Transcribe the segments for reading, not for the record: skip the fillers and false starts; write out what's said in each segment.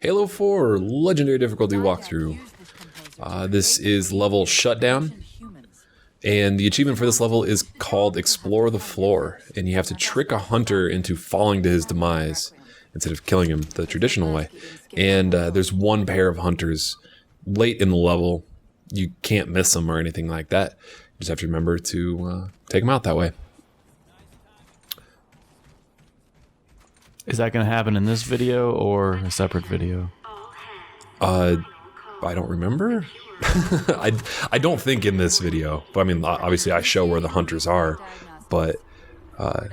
Halo 4 Legendary Difficulty walkthrough. This is level Shutdown, and the achievement for this level is called Explore the Floor, and you have to trick a hunter into falling to his demise instead of killing him the traditional way. And there's one pair of hunters late in the level. You can't miss them or anything like that. You just have to remember to take them out that way. Is that going to happen in this video or a separate video? I don't remember. I don't think in this video, but I mean, obviously I show where the hunters are, but I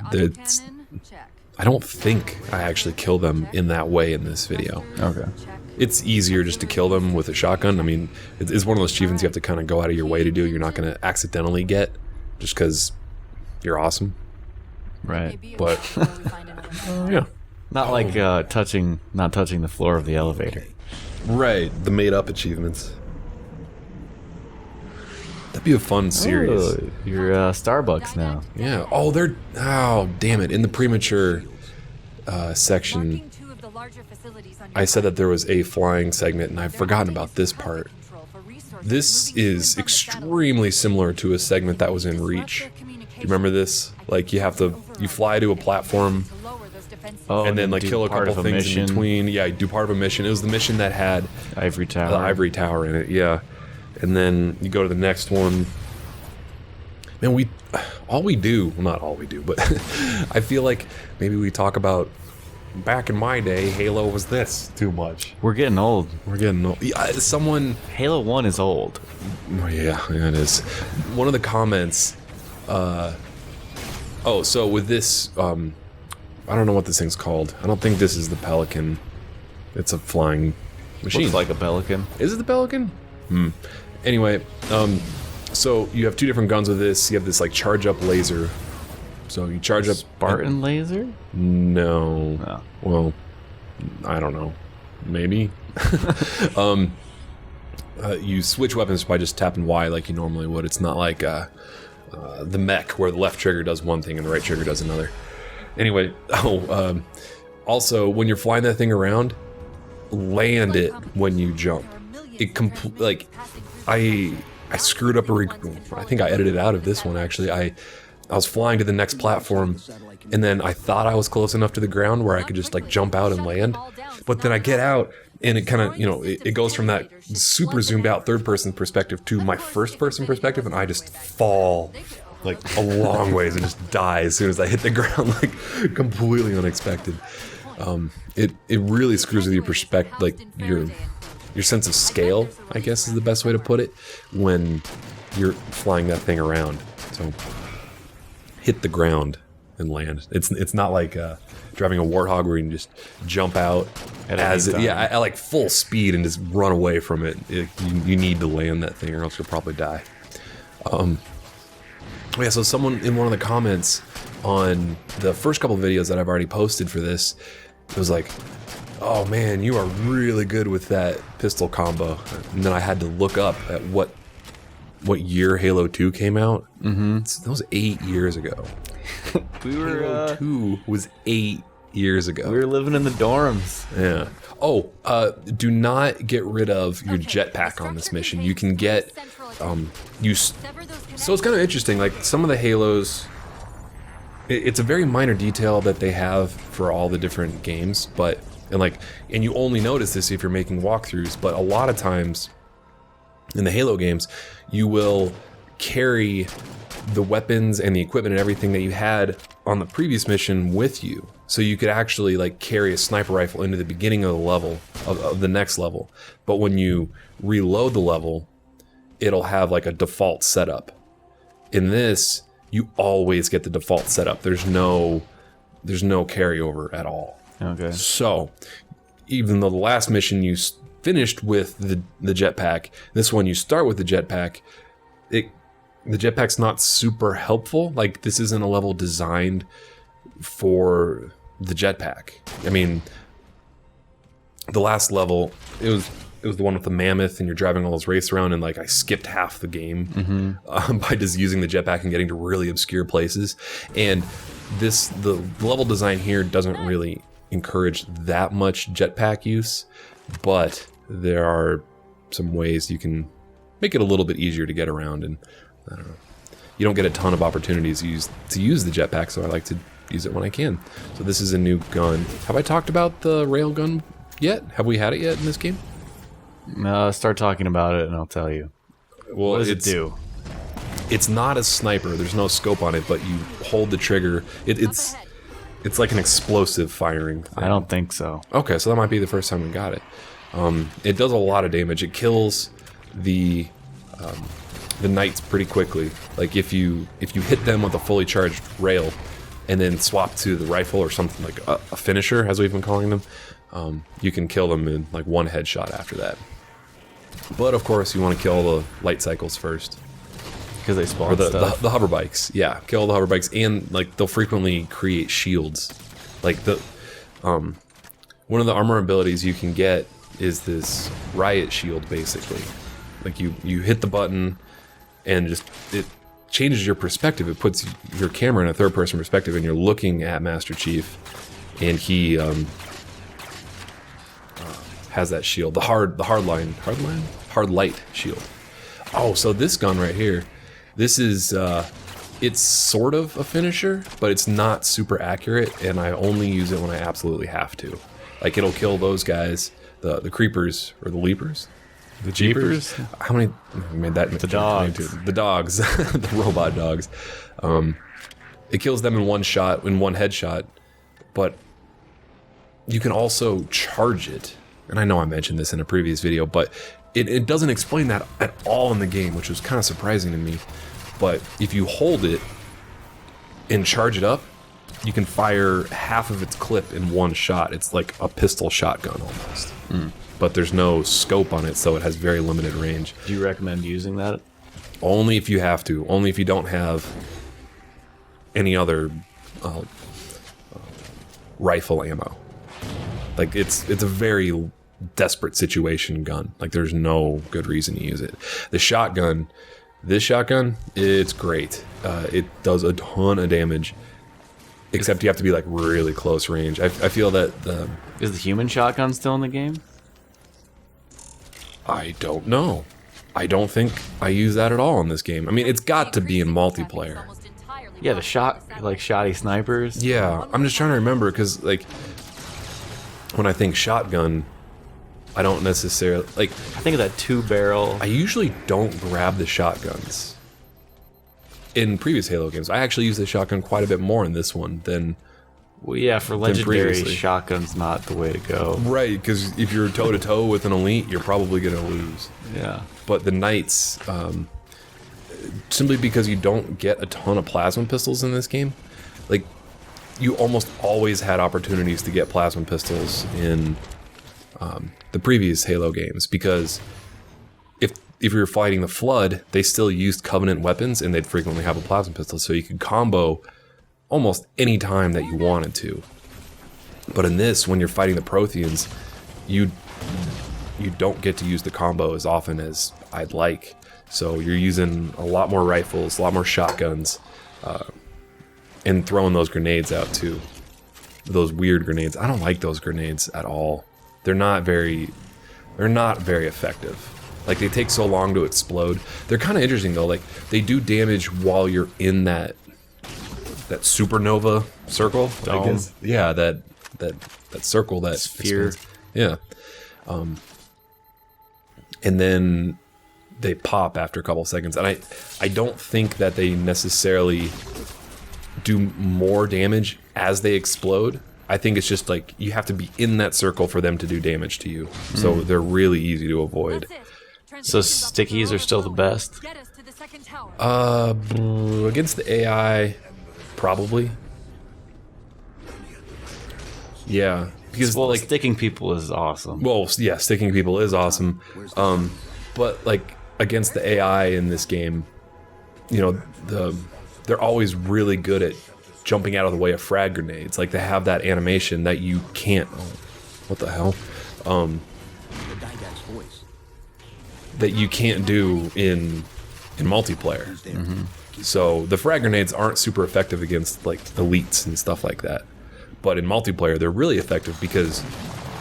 don't think I actually kill them in that way in this video. Okay. It's easier just to kill them with a shotgun. I mean, it's one of those achievements you have to kind of go out of your way to do. You're not going to accidentally get just because you're awesome. Right. But yeah. Not like not touching the floor of the elevator. Right, the made-up achievements. That'd be a fun series. Oh, you're Starbucks now. Yeah. Oh, damn it! In the premature section, I said that there was a flying segment, and I've forgotten about this part. This is extremely similar to a segment that was in Reach. Do you remember this? Like you fly to a platform. Oh, and then like kill a couple things in between. Yeah, you do part of a mission. It was the mission that had Ivory Tower. The Ivory Tower in it, yeah. And then you go to the next one. Man, not all we do, but I feel like maybe we talk about back in my day, Halo was this too much. We're getting old. Yeah, Halo 1 is old. Oh, yeah, it is. One of the comments, so with this, I don't know what this thing's called. I don't think this is the Pelican. It's a flying machine. Looks like a Pelican. Is it the Pelican? Anyway, so you have two different guns with this. You have this like charge up laser. So you charge up Spartan laser? No. Oh. Well, I don't know. Maybe. You switch weapons by just tapping Y like you normally would. It's not like the mech where the left trigger does one thing and the right trigger does another. Anyway, also when you're flying that thing around, land it when you jump. I screwed up I think I edited out of this one actually. I was flying to the next platform, and then I thought I was close enough to the ground where I could just like jump out and land. But then I get out, and it kind of, it goes from that super zoomed out third-person perspective to my first-person perspective, and I just fall like a long ways and just die as soon as I hit the ground, like completely unexpected. It really screws with your perspective, like your sense of scale, I guess is the best way to put it, when you're flying that thing around. So hit the ground and land. It's not like driving a Warthog where you can just jump out at like full speed and just run away from it. You need to land that thing or else you'll probably die. Yeah, so someone in one of the comments on the first couple of videos that I've already posted for this was like, oh man, you are really good with that pistol combo. And then I had to look up at what year Halo 2 came out. Mm-hmm. That was 8 years ago. Halo 2 was 8 years ago. We were living in the dorms. Yeah. Oh, do not get rid of your jetpack on this mission. You can get, so it's kind of interesting, like some of the Halos, it's a very minor detail that they have for all the different games, and you only notice this if you're making walkthroughs, but a lot of times in the Halo games, you will carry the weapons and the equipment and everything that you had on the previous mission with you. So you could actually like carry a sniper rifle into the beginning of the level, of the next level. But when you reload the level, it'll have like a default setup. In this, you always get the default setup. There's no carryover at all. Okay. So, even though the last mission you finished with the jetpack, this one you start with the jetpack, the jetpack's not super helpful. Like, this isn't a level designed for the jetpack. I mean, the last level, it was the one with the mammoth, and you're driving all those race around, and like I skipped half the game by just using the jetpack and getting to really obscure places. And the level design here doesn't really encourage that much jetpack use. but there are some ways you can make it a little bit easier to get around, and I don't know. You don't get a ton of opportunities to use the jetpack, so I like to use it when I can. So this is a new gun. Have I talked about the railgun yet? Have we had it yet in this game? Start talking about it and I'll tell you. Well, What does it do? It's not a sniper. There's no scope on it, but you hold the trigger. It's like an explosive firing thing. I don't think so. Okay, so that might be the first time we got it. It does a lot of damage. It kills the knights pretty quickly. Like if you hit them with a fully charged rail, and then swap to the rifle or something like a finisher, as we've been calling them, you can kill them in like one headshot after that. But of course, you want to kill the light cycles first. Because they spawn Or the hover bikes, yeah. Kill the hover bikes, and like they'll frequently create shields. Like one of the armor abilities you can get is this riot shield, basically. Like you hit the button, and just it changes your perspective. It puts your camera in a third-person perspective, and you're looking at Master Chief, and he has that shield, the hard light shield. Oh, so this gun right here. This is, it's sort of a finisher, but it's not super accurate, and I only use it when I absolutely have to. Like, it'll kill those guys, the creepers, or the leapers? The jeepers? How many, I made that? The dogs. The dogs, the robot dogs. It kills them in one shot, in one headshot, but you can also charge it. And I know I mentioned this in a previous video, but it doesn't explain that at all in the game, which was kind of surprising to me. But if you hold it and charge it up, you can fire half of its clip in one shot. It's like a pistol shotgun almost. But there's no scope on it, so it has very limited range. Do you recommend using that? Only if you have to. Only if you don't have any other rifle ammo. Like, it's a very desperate situation gun. Like, there's no good reason to use it. This shotgun, it's great. It does a ton of damage, except you have to be like really close range. I feel that Is the human shotgun still in the game? I don't know. I don't think I use that at all in this game. I mean, it's got to be in multiplayer. Yeah, the shoddy snipers. Yeah, I'm just trying to remember, because like when I think shotgun, I don't necessarily like. I think of that 2-barrel. I usually don't grab the shotguns. In previous Halo games, I actually use the shotgun quite a bit more in this one than. Well, yeah, for legendary, previously. shotgun's not the way to go. Right, because if you're toe-to-toe with an elite, you're probably going to lose. Yeah. But the Knights, simply because you don't get a ton of plasma pistols in this game, like, you almost always had opportunities to get plasma pistols in the previous Halo games, because if you're fighting the Flood, they still used Covenant weapons, and they'd frequently have a plasma pistol, so you could combo almost any time that you wanted to. But in this, when you're fighting the Protheans, you don't get to use the combo as often as I'd like. So you're using a lot more rifles, a lot more shotguns, and throwing those grenades out too. Those weird grenades. I don't like those grenades at all. They're not very effective. Like, they take so long to explode. They're kind of interesting though. Like, they do damage while you're in that supernova circle. Dome. I guess. Yeah, that circle, that sphere. Expands. Yeah. And then they pop after a couple seconds, and I don't think that they necessarily do more damage as they explode. I think it's just like you have to be in that circle for them to do damage to you. So they're really easy to avoid. So stickies are still the best? Against the AI, probably. Yeah, because Well, like sticking people is awesome. well, yeah, sticking people is awesome. But like against the AI in this game, you know, they're always really good at jumping out of the way of frag grenades. Like, they have that animation that you can't. Oh, what the hell? That you can't do in multiplayer. So the frag grenades aren't super effective against like elites and stuff like that. But in multiplayer, they're really effective because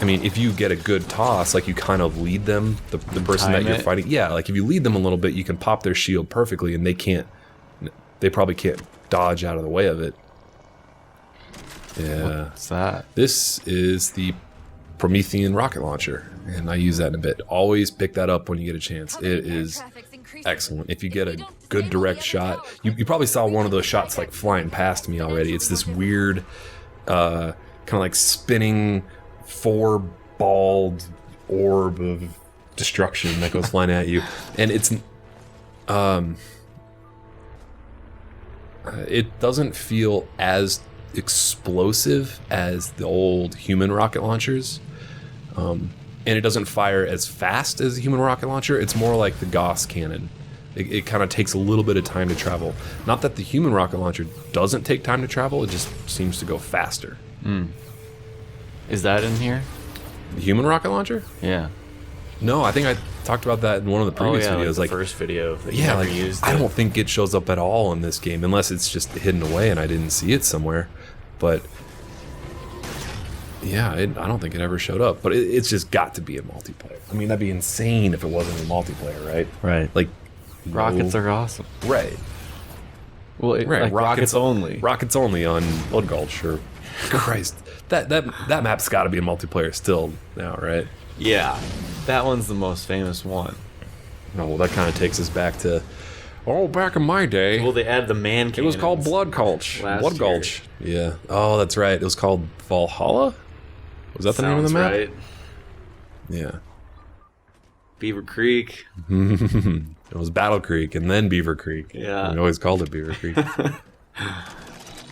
I mean, if you get a good toss, like you kind of lead them, the person that time you're it? fighting. Yeah, like if you lead them a little bit, you can pop their shield perfectly, and they probably can't dodge out of the way of it. Yeah. What's that? This is the Promethean rocket launcher, and I use that in a bit. Always pick that up when you get a chance. It is excellent. If you get a good direct shot, you probably saw one of those shots like flying past me already. It's this weird, kind of like spinning, four-balled orb of destruction that goes flying at you, and it doesn't feel as explosive as the old human rocket launchers, and it doesn't fire as fast as the human rocket launcher. It's more like the Gauss cannon. It kind of takes a little bit of time to travel. Not that the human rocket launcher doesn't take time to travel, it just seems to go faster. Is that in here? The human rocket launcher? Yeah. No, I think I talked about that in one of the previous videos. Like the first video that you yeah, never like, used. I don't think it shows up at all in this game, unless it's just hidden away and I didn't see it somewhere. But yeah, I don't think it ever showed up. But it's just got to be in multiplayer. I mean, that'd be insane if it wasn't in multiplayer, right? Right. Like rockets are awesome. Right. Well, Right. like rockets only. Rockets only on Blood Gulch. Or Christ, that map's got to be in multiplayer still now, right? Yeah, that one's the most famous one. Oh, well, that kind of takes us back to, back in my day. Well, they added the man It was called Blood Gulch. Blood Gulch. Yeah. Oh, that's right. It was called Valhalla? Was that the name of the map? Right. Yeah. Beaver Creek. It was Battle Creek and then Beaver Creek. Yeah. We always called it Beaver Creek.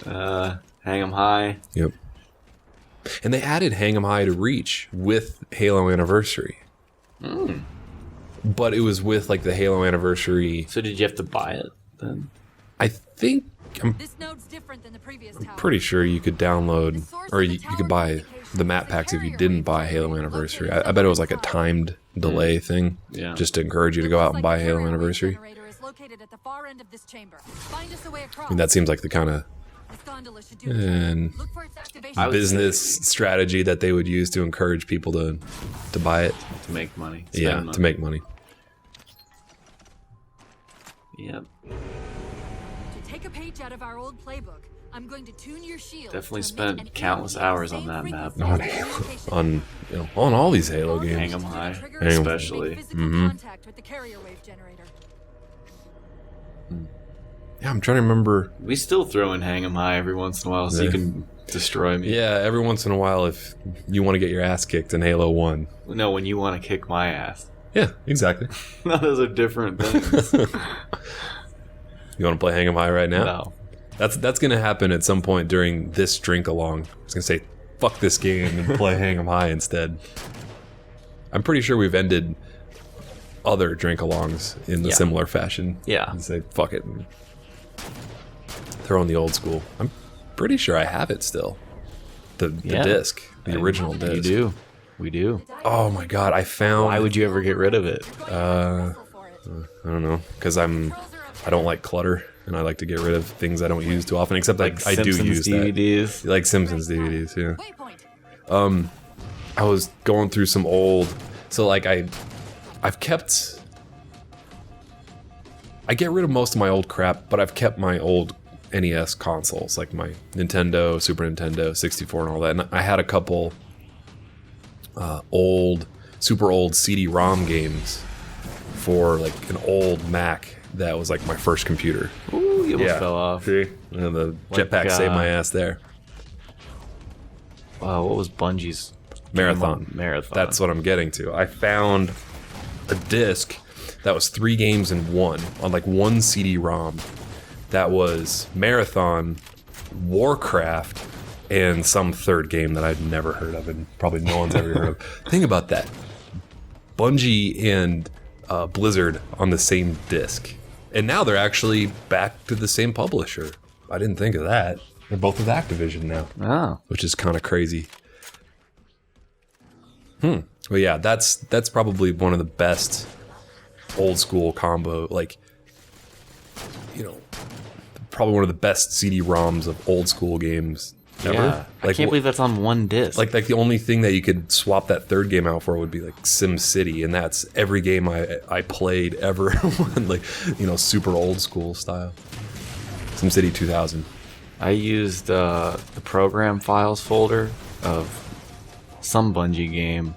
Hang 'em High. Yep. And they added Hang 'em High to Reach with Halo Anniversary. But it was with like the Halo Anniversary. So did you have to buy it then? I think I'm This node's different than the previous tower. pretty sure you could download, or you could buy the map packs if you didn't buy Halo Anniversary. I bet it was like a timed delay thing, Yeah. just to encourage you to go out and buy Halo Anniversary. I mean, that seems like the kind of business strategy that they would use to encourage people to buy it. To make money. Yeah, Spend money. to make money. Yep. To take a page out of our old playbook, I'm going to tune your shield. Definitely to spent emit an countless energy hours of on the that same map. frequency as communication. On all these Halo Hang games. 'em High, Trigger Hang 'em. especially. make physical contact with the carrier wave generator. Yeah, I'm trying to remember. We still throw in Hang 'em High every once in a while so you Yeah. can destroy me. Yeah, every once in a while, if you want to get your ass kicked in Halo 1. No, when you want to kick my ass. Yeah, exactly. No, those are different things. You want to play Hang 'em High right now? No. That's gonna happen at some point during this drink along. I was gonna say, fuck this game and play Hang 'em High instead. I'm pretty sure we've ended other drink alongs in the Yeah. similar fashion. Yeah. And say, fuck it. And throw in the old school. I'm pretty sure I have it still. The Yeah. disc. The original disc. You do. We do. Oh my god, I found... Why would you ever get rid of it? I don't know. Because I don't like clutter. And I like to get rid of things I don't use too often. Except Like I do Simpsons use DVDs. that. Like Simpsons DVDs, yeah. Waypoint. I was going through some old, so like I've kept, I get rid of most of my old crap, but I've kept my old NES consoles, like my Nintendo, Super Nintendo, 64 and all that. And I had a couple super old CD-ROM games for like an old Mac that was like my first computer. Ooh, you almost fell off. See? And the Like, jetpack saved my ass there. Wow, what was Bungie's Marathon. Marathon. That's what I'm getting to. I found a disc that was 3 games in one, on like one CD-ROM. That was Marathon, Warcraft, and some third game that I'd never heard of, and probably no one's ever heard of. Think about that. Bungie and Blizzard on the same disc. And now they're actually back to the same publisher. I didn't think of that. They're both with Activision now. Oh. Which is kind of crazy. Well, yeah, that's probably one of the best old school combo, like, you know, probably one of the best CD-ROMs of old school games ever. Yeah, I can't believe that's on one disc. Like the only thing that you could swap that third game out for would be like Sim City, and that's every game I played ever, like, you know, super old school style. Sim City 2000. I used the program files folder of some Bungie game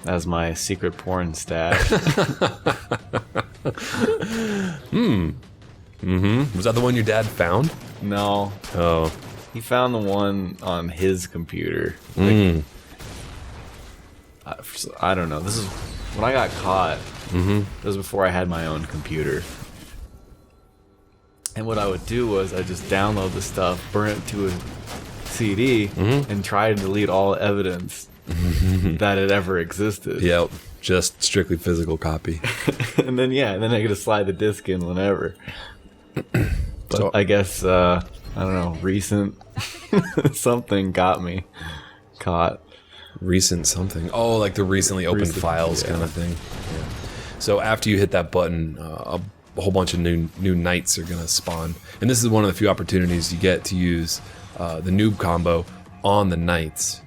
as my secret porn stash. Was that the one your dad found? No, Oh. he found the one on his computer. Like, I don't know. This is when I got caught. This was before I had my own computer. And what I would do was I just download the stuff, burn it to a CD, and try to delete all evidence that it ever existed. Yep. Just strictly physical copy. And then I get to slide the disc in whenever. But So- I guess I don't know. Recent something got me caught. Recent something. Oh, like the recently opened Recent, files kind of thing. Yeah. So after you hit that button, a whole bunch of new knights are gonna spawn, and this is one of the few opportunities you get to use the noob combo on the knights,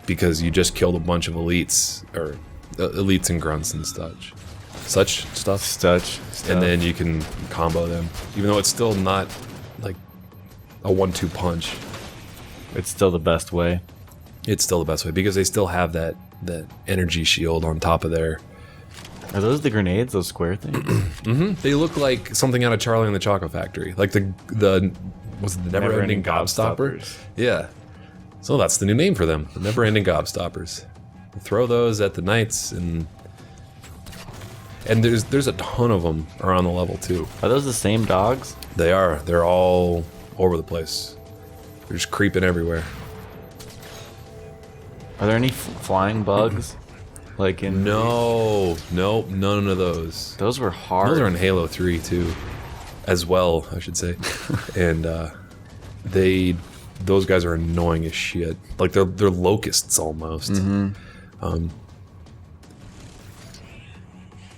because you just killed a bunch of elites and grunts and such stuff, and then you can combo them, even though it's still not like a 1-2 punch. It's still the best way. It's still the best way because they still have that energy shield on top of their. Are those the grenades? Those square things? They look like something out of Charlie and the Chocolate Factory, like the was it the Never-Ending Gobstopper? Yeah. So that's the new name for them, the Never-Ending Gobstoppers. You throw those at the knights, and there's a ton of them around the level too. Are those the same dogs? They are. They're all over the place. They're just creeping everywhere. Are there any flying bugs? Like in Nope, none of those. those were hard. Those are in Halo 3 too, as well, I should say. And those guys are annoying as shit. Like they're locusts almost.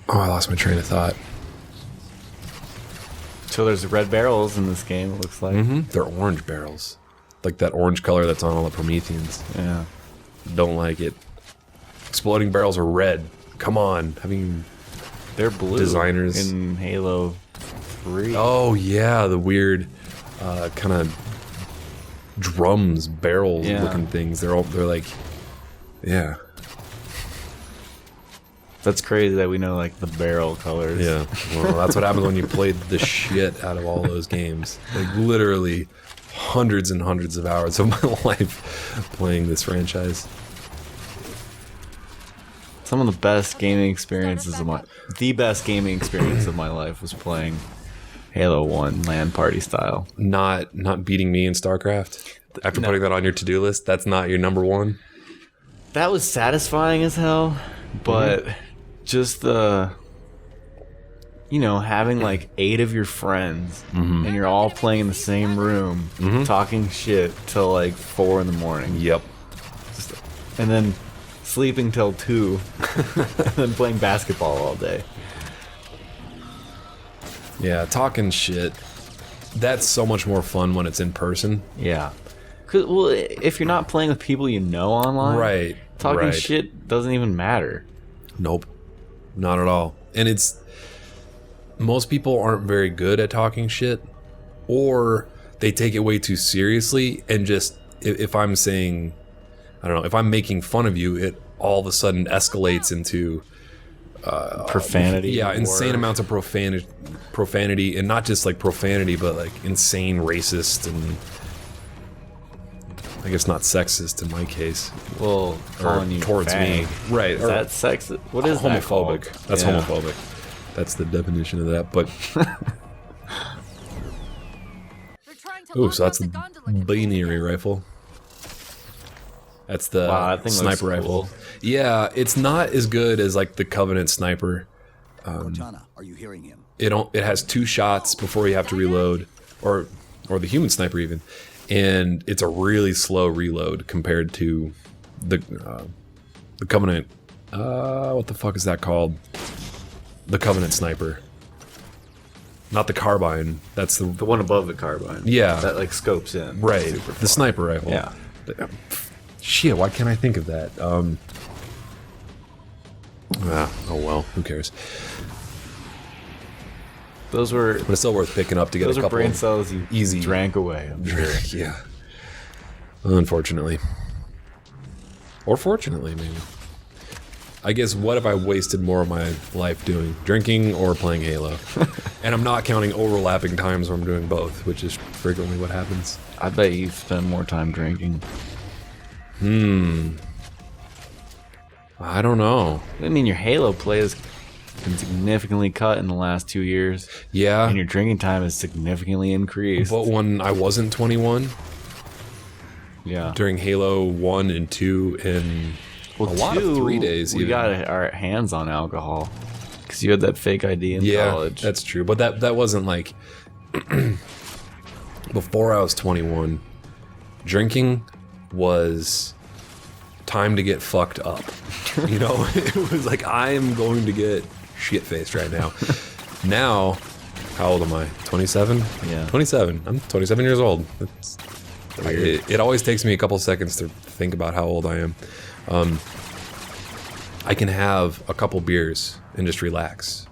Oh, I lost my train of thought. So there's red barrels in this game. It looks like. They're orange barrels, like that orange color that's on all the Prometheans. Yeah. Don't like it. Exploding barrels are red. Come on, They're blue. Designers. in Halo 3. Oh yeah, the weird kind of drums, barrels looking things. They're like, yeah, That's crazy that we know like the barrel colors. yeah. Well, that's what happens when you played the shit out of all those games. Like literally hundreds and hundreds of hours of my life playing this franchise. Some of the best gaming experiences of the best gaming experience of my life was playing Halo 1 LAN party style. Not beating me in StarCraft. After putting that on your to-do list, that's not your number one. That was satisfying as hell, but just the having like 8 of your friends and you're all playing in the same room, talking shit till like 4 in the morning. Yep. And then sleeping till 2 and then playing basketball all day. Yeah, talking shit. That's so much more fun when it's in person. Yeah. Well, if you're not playing with people you know online, Right. talking right. shit doesn't even matter. Nope. Not at all. And most people aren't very good at talking shit, or they take it way too seriously, and just if I'm saying, I don't know, if I'm making fun of you, it all of a sudden escalates into Profanity. yeah, or- insane amounts of profanity, and not just like profanity, but like insane racist and I guess not sexist in my case. Well, calling you towards fag. me, right? Is that sexist? What is that homophobic? called? That's Yeah. homophobic. That's the definition of that. But They're trying to ooh, lock so that's up the the gondola control binary center. rifle. That's the Wow, that thing looks sniper rifle. cool. Yeah, it's not as good as like the Covenant sniper. Cortana, are you hearing him? It has 2 shots before you have to reload, or the human sniper even, and it's a really slow reload compared to the Covenant. What the fuck is that called? The Covenant sniper. not the carbine. That's the The one above the carbine. Yeah. That like scopes in. right. Super The far. sniper rifle. Yeah. Shit, why can't I think of that? Oh well, who cares? Those were But it's still worth picking up to get those a are couple brain cells you easy. drank away. I'm sure. Yeah. Unfortunately. Or fortunately, maybe. I guess what have I wasted more of my life doing? Drinking or playing Halo? And I'm not counting overlapping times where I'm doing both, which is frequently what happens. I bet you spend more time drinking. I don't know. I mean, your Halo play has been significantly cut in the last 2 years, Yeah. and your drinking time has significantly increased. But when I wasn't 21, yeah. during Halo 1 and 2 and a lot of 3 days we even. got our hands on alcohol because you had that fake ID in Yeah, college. that's true. But that wasn't like before I was 21. Drinking was time to get fucked up. You know, it was like I am going to get shit faced right now. Now, how old am I? 27. Yeah. 27. I'm 27 years old. It always takes me a couple seconds to think about how old I am. I can have a couple beers and just relax,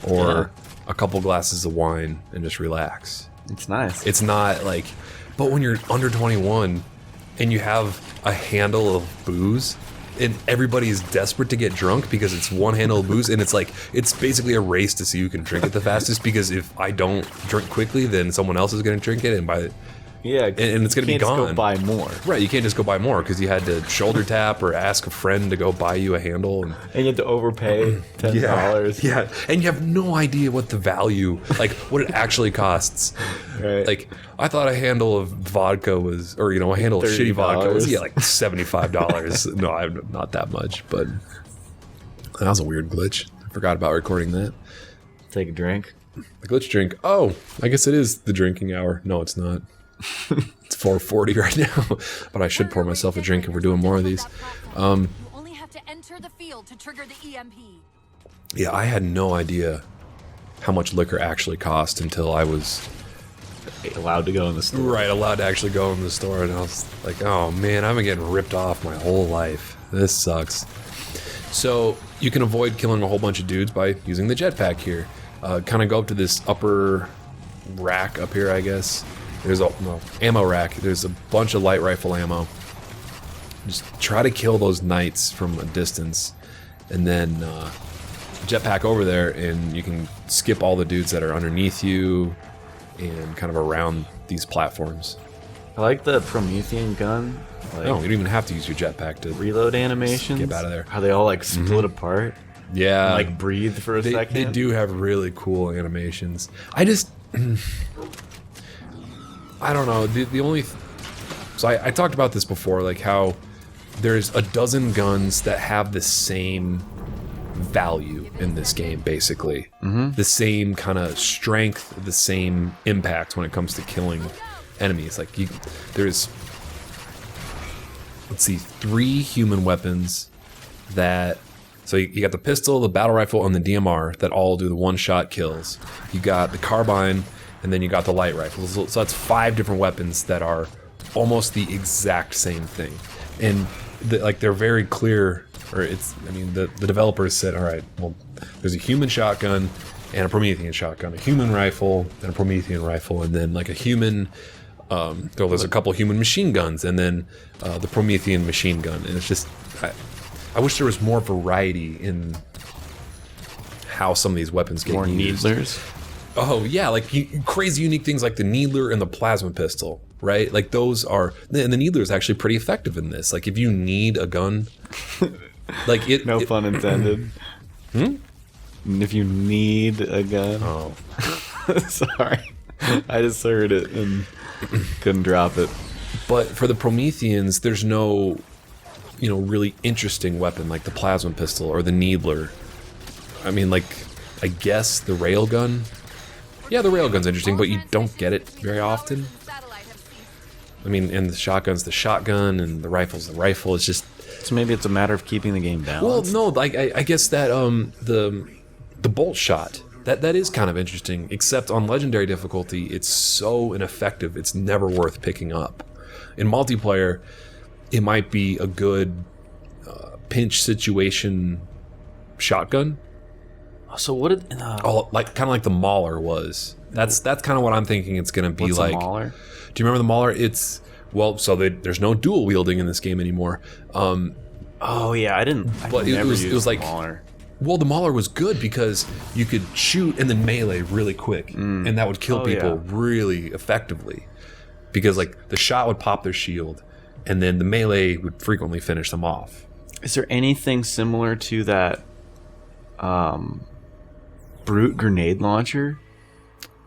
or a couple glasses of wine and just relax. It's nice. It's not like, but when you're under 21 and you have a handle of booze and everybody's desperate to get drunk because it's one handle of booze, and it's like, it's basically a race to see who can drink it the fastest, because if I don't drink quickly, then someone else is going to drink it, and by yeah, and it's gonna be you can't just gone. go buy more, right, you can't just go buy more because you had to shoulder tap or ask a friend to go buy you a handle, and and you have to overpay $10. yeah, and you have no idea what the value, like what it actually costs. Right. Like, I thought a handle of vodka was, or a handle of shitty vodka was, like $75. No, not that much, but that was a weird glitch. I forgot about recording that. Take a drink. The glitch drink. Oh, I guess it is the drinking hour. No, it's not. It's 4:40 right now, but I should pour myself a drink if we're doing more of these. You only have to enter the field to trigger the EMP. Yeah, I had no idea how much liquor actually cost until I was Allowed to go in the store. allowed to actually go in the store, and I was like, oh man, I've been getting ripped off my whole life. This sucks. So you can avoid killing a whole bunch of dudes by using the jetpack here. Kind of go up to this upper rack up here, I guess. There's a ammo rack. There's a bunch of light rifle ammo. Just try to kill those knights from a distance, and then jetpack over there, and you can skip all the dudes that are underneath you and kind of around these platforms. I like the Promethean gun. Like, No, you don't even have to use your jetpack to reload animations. Skip out of there. How they all like split apart. Yeah, And, like breathe for a second. They do have really cool animations. I just, I don't know. The only, so I talked about this before, like how there's a dozen guns that have the same value in this game, basically. The same kind of strength, the same impact when it comes to killing enemies. Like there's, let's see, 3 human weapons that. So you got the pistol, the battle rifle, and the DMR that all do the one-shot kills. You got the carbine, and then you got the light rifle. So that's 5 different weapons that are almost the exact same thing. And they're very clear, or the developers said, all right, well, there's a human shotgun and a Promethean shotgun, a human rifle and a Promethean rifle, and then like a human, there's a couple human machine guns, and then the Promethean machine gun. And it's just, I wish there was more variety in how some of these weapons get More used. needlers. Oh yeah, like crazy unique things like the needler and the plasma pistol, right? Like those are, and the needler is actually pretty effective in this. Like if you need a gun, like it. No pun intended. If you need a gun. Oh, Sorry. I just heard it and couldn't drop it. but for the Prometheans, there's no, really interesting weapon like the plasma pistol or the needler. I mean, like, I guess the railgun. Yeah, the railgun's interesting, but you don't get it very often. I mean, and the shotgun's the shotgun, and the rifle's the rifle. It's just, So maybe it's a matter of keeping the game well, balanced. no, like I guess that the bolt shot That is kind of interesting, except on legendary difficulty, it's so ineffective, it's never worth picking up. In multiplayer, it might be a good pinch situation shotgun. So what did... Like kind of like the Mauler was. That's kind of what I'm thinking it's going to be. What's like. a Mauler? Do you remember the Mauler? It's... Well, so there's no dual wielding in this game anymore. Oh, yeah, I But it was like... Mauler. Well, the Mauler was good because you could shoot and then melee really quick, and that would kill people really effectively. Because like the shot would pop their shield, and then the melee would frequently finish them off. Is there anything similar to that Brute grenade launcher?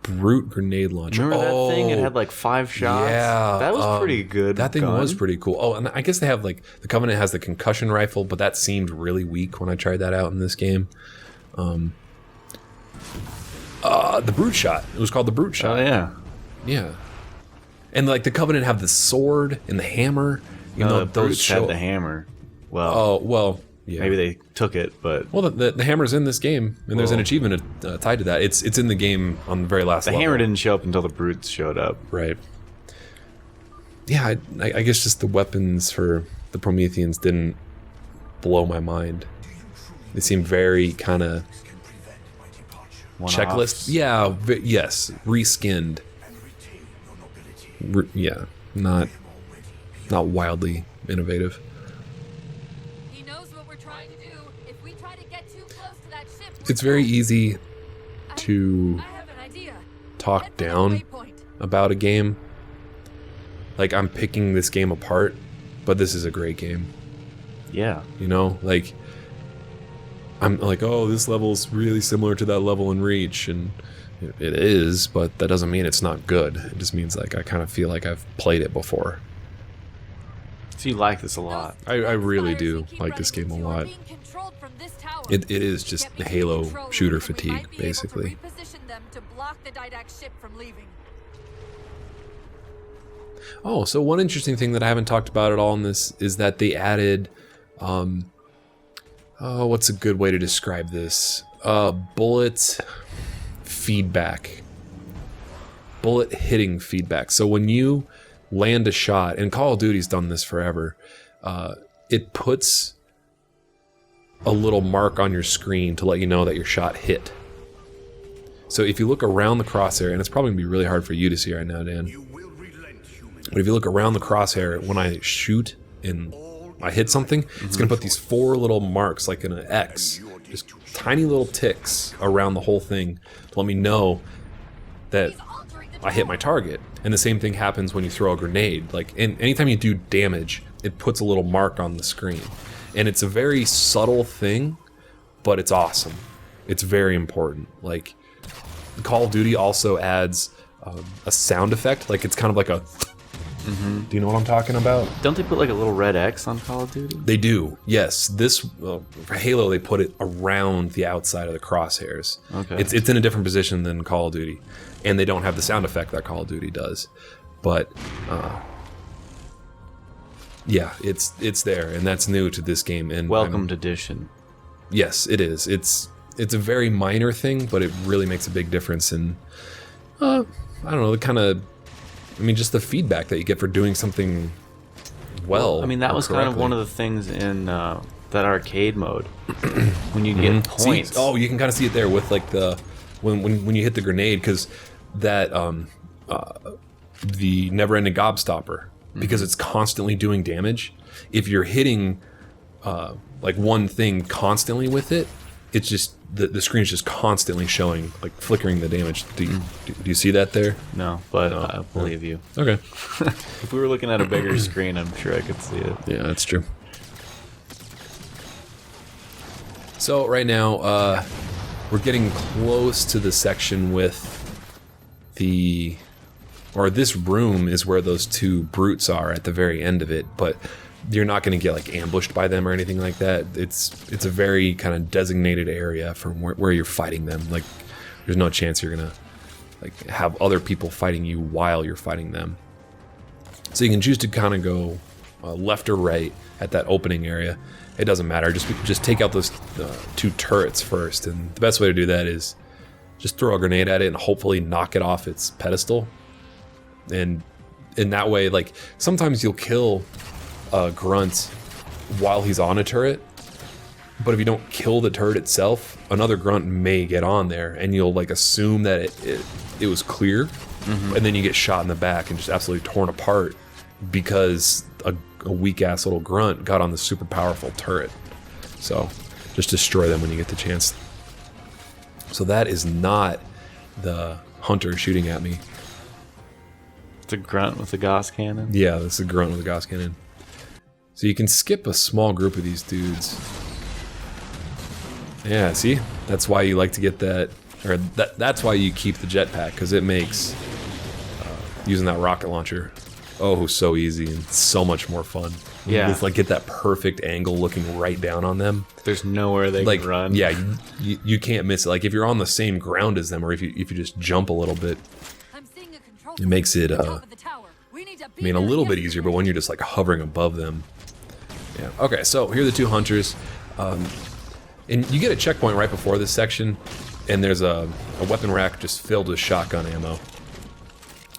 Brute grenade launcher. Remember that thing? It had like 5 shots. Yeah, that was pretty good. That thing was pretty cool. Oh, and I guess they have like the Covenant has the concussion rifle, but that seemed really weak when I tried that out in this game. The Brute shot. It was called the Brute shot. Oh yeah, yeah. And like the Covenant have the sword and the hammer. You know, the Brutes had the hammer. Well, oh well. Yeah. Maybe they took it, but... Well, the hammer's in this game, and there's an achievement tied to that. It's in the game on the very last level. The hammer didn't show up until the Brutes showed up. Right. Yeah, I guess just the weapons for the Prometheans didn't blow my mind. They seemed very kind of checklist. Yeah, yes, reskinned. Yeah, not wildly innovative. It's very easy to talk down about a game. Like, I'm picking this game apart, but this is a great game. Yeah. You know, like, I'm like, oh, this level's really similar to that level in Reach, and it is, but that doesn't mean it's not good. It just means, like, I kind of feel like I've played it before. So you like this a lot. I really do like this game a lot. It is just Halo shooter fatigue, basically. Oh, so one interesting thing that I haven't talked about at all in this is that they added, what's a good way to describe this? Bullet feedback. Bullet hitting feedback. So when you land a shot, and Call of Duty's done this forever, it puts a little mark on your screen to let you know that your shot hit. So if you look around the crosshair, and it's probably gonna be really hard for you to see right now, Dan, but if you look around the crosshair, when I shoot and I hit something, it's gonna put these 4 little marks, like in an X, just tiny little ticks around the whole thing to let me know that I hit my target. And the same thing happens when you throw a grenade. Like, anytime you do damage, it puts a little mark on the screen. And it's a very subtle thing, but it's awesome. It's very important. Like, Call of Duty also adds a sound effect. Like, it's kind of like a... Do you know what I'm talking about? Don't they put like a little red X on Call of Duty? They do, yes. This, for Halo, they put it around the outside of the crosshairs. Okay. It's in a different position than Call of Duty. And they don't have the sound effect that Call of Duty does. But... yeah, it's there, and that's new to this game. And Welcomed edition. Yes, it is. It's a very minor thing, but it really makes a big difference in, I don't know, the kind of, just the feedback that you get for doing something well. I mean, that was kind of one of the things in that arcade mode when you get points. See, you can kind of see it there with like the when you hit the grenade, because that the never-ending gobstopper. Because it's constantly doing damage. If you're hitting like one thing constantly with it, it's just the screen's just constantly showing, like flickering the damage. Do you see that there? No, but I believe you. Okay. If we were looking at a bigger screen, I'm sure I could see it. Yeah, that's true. So right now, we're getting close to the section with this room is where those 2 brutes are at the very end of it, but you're not going to get like ambushed by them or anything like that. It's a very kind of designated area from where you're fighting them. Like, there's no chance you're going to like have other people fighting you while you're fighting them. So you can choose to kind of go left or right at that opening area. It doesn't matter. Just take out those 2 turrets first, and the best way to do that is just throw a grenade at it and hopefully knock it off its pedestal. And in that way, like, sometimes you'll kill a grunt while he's on a turret, but if you don't kill the turret itself, another grunt may get on there, and you'll like assume that it was clear, and then you get shot in the back and just absolutely torn apart because a weak ass little grunt got on the super powerful turret. So just destroy them when you get the chance. So that is not the hunter shooting at me. It's a grunt with a Gauss cannon. Yeah, this is a grunt with a Gauss cannon. So you can skip a small group of these dudes. Yeah, see? That's why you like to get that, or that's why you keep the jetpack, because it makes using that rocket launcher, oh, so easy and so much more fun. Yeah. It's like get that perfect angle looking right down on them. There's nowhere they Like, can run. yeah, you can't miss it. Like if you're on the same ground as them, or if you just jump a little bit, I'm seeing a control it makes it, at the top of the tower. We need to I beat mean, a them little bit yesterday. easier, but when you're just like hovering above them. Yeah. Okay, so here are the two hunters. And you get a checkpoint right before this section, and there's a weapon rack just filled with shotgun ammo.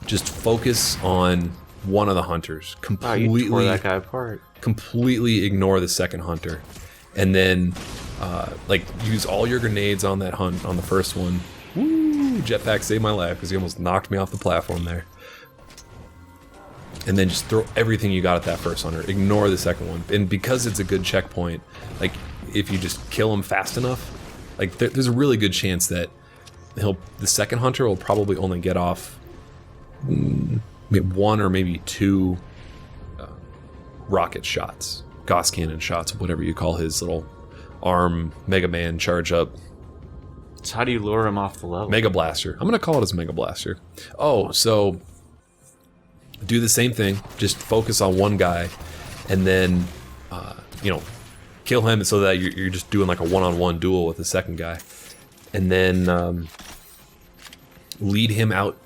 Just focus on one of the hunters. Wow, you tore Completely, that guy apart. completely ignore the second hunter. And then, like, use all your grenades on that hunt, on the first one. Woo! Jetpack saved my life, because he almost knocked me off the platform there. And then just throw everything you got at that first hunter. Ignore the second one. And because it's a good checkpoint, like, if you just kill him fast enough, like, there's a really good chance that the second hunter will probably only get off maybe one or maybe two rocket shots, Gauss cannon shots, whatever you call his little arm Mega Man charge up. So how do you lure him off the level? Mega Blaster. I'm gonna call it his Mega Blaster. Oh, so do the same thing. Just focus on one guy, and then kill him so that you're just doing like a one-on-one duel with the second guy, and then lead him out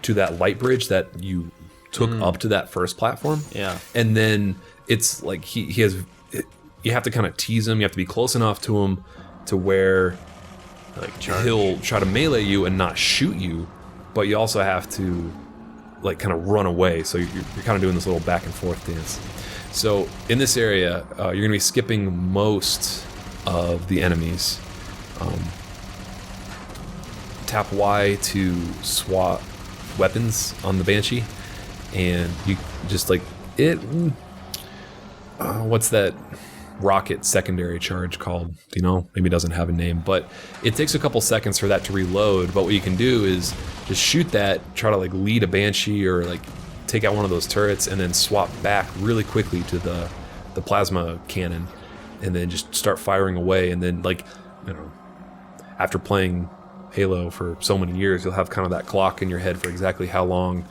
to that light bridge that you took up to that first platform. Yeah. And then it's like he has. You have to kind of tease him. You have to be close enough to him to where like he'll try to melee you and not shoot you, but you also have to like kind of run away. So you're kind of doing this little back and forth dance. So in this area, you're going to be skipping most of the enemies. Tap Y to swap weapons on the Banshee, and you just like it. What's that rocket secondary charge called? Do you know? Maybe it doesn't have a name, but it takes a couple seconds for that to reload. But what you can do is just shoot that, try to like lead a Banshee or like take out one of those turrets, and then swap back really quickly to the plasma cannon, and then just start firing away. And then like, I don't know, after playing Halo for so many years, you'll have kind of that clock in your head for exactly how long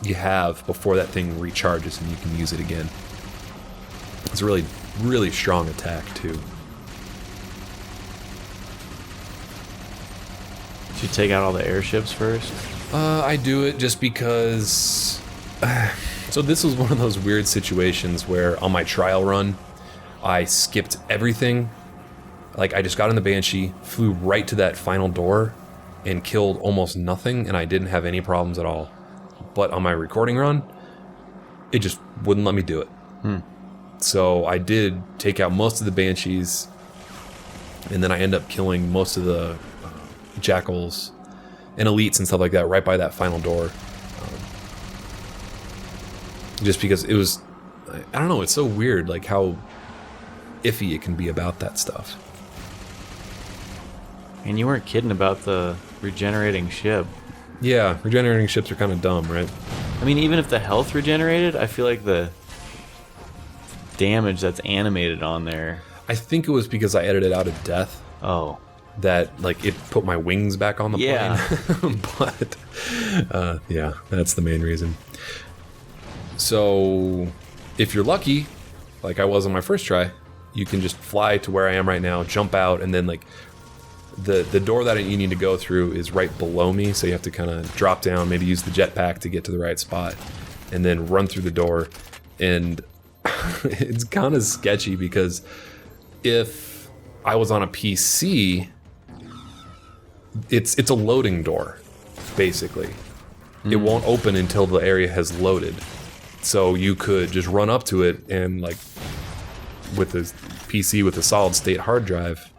you have before that thing recharges and you can use it again. It's a really, really strong attack too. Did you take out all the airships first? I do it just because. So this was one of those weird situations where on my trial run, I skipped everything. Like I just got in the Banshee, flew right to that final door, and killed almost nothing, and I didn't have any problems at all. But on my recording run, it just wouldn't let me do it. So I did take out most of the Banshees, and then I end up killing most of the Jackals and Elites and stuff like that right by that final door. Just because it was, I don't know, it's so weird like how iffy it can be about that stuff. And you weren't kidding about the regenerating ship. Yeah, regenerating ships are kind of dumb, right? I mean, even if the health regenerated, I feel like the damage that's animated on there. I think it was because I edited out of death Oh. that like it put my wings back on the plane. But yeah, that's the main reason. So if you're lucky, like I was on my first try, you can just fly to where I am right now, jump out, and then like the door that you need to go through is right below me, so you have to kind of drop down, maybe use the jetpack to get to the right spot, and then run through the door. And it's kind of sketchy because if I was on a PC, it's a loading door, basically. It won't open until the area has loaded. So you could just run up to it and, like, with a PC with a solid state hard drive,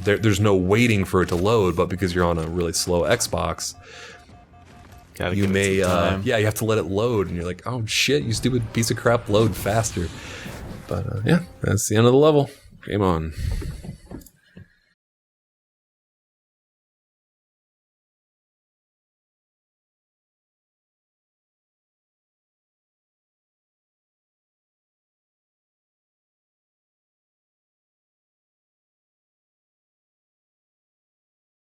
there's no waiting for it to load, but because you're on a really slow Xbox, you may, yeah, you have to let it load, and you're like, oh shit, you stupid piece of crap, load faster. But yeah, that's the end of the level. Game on.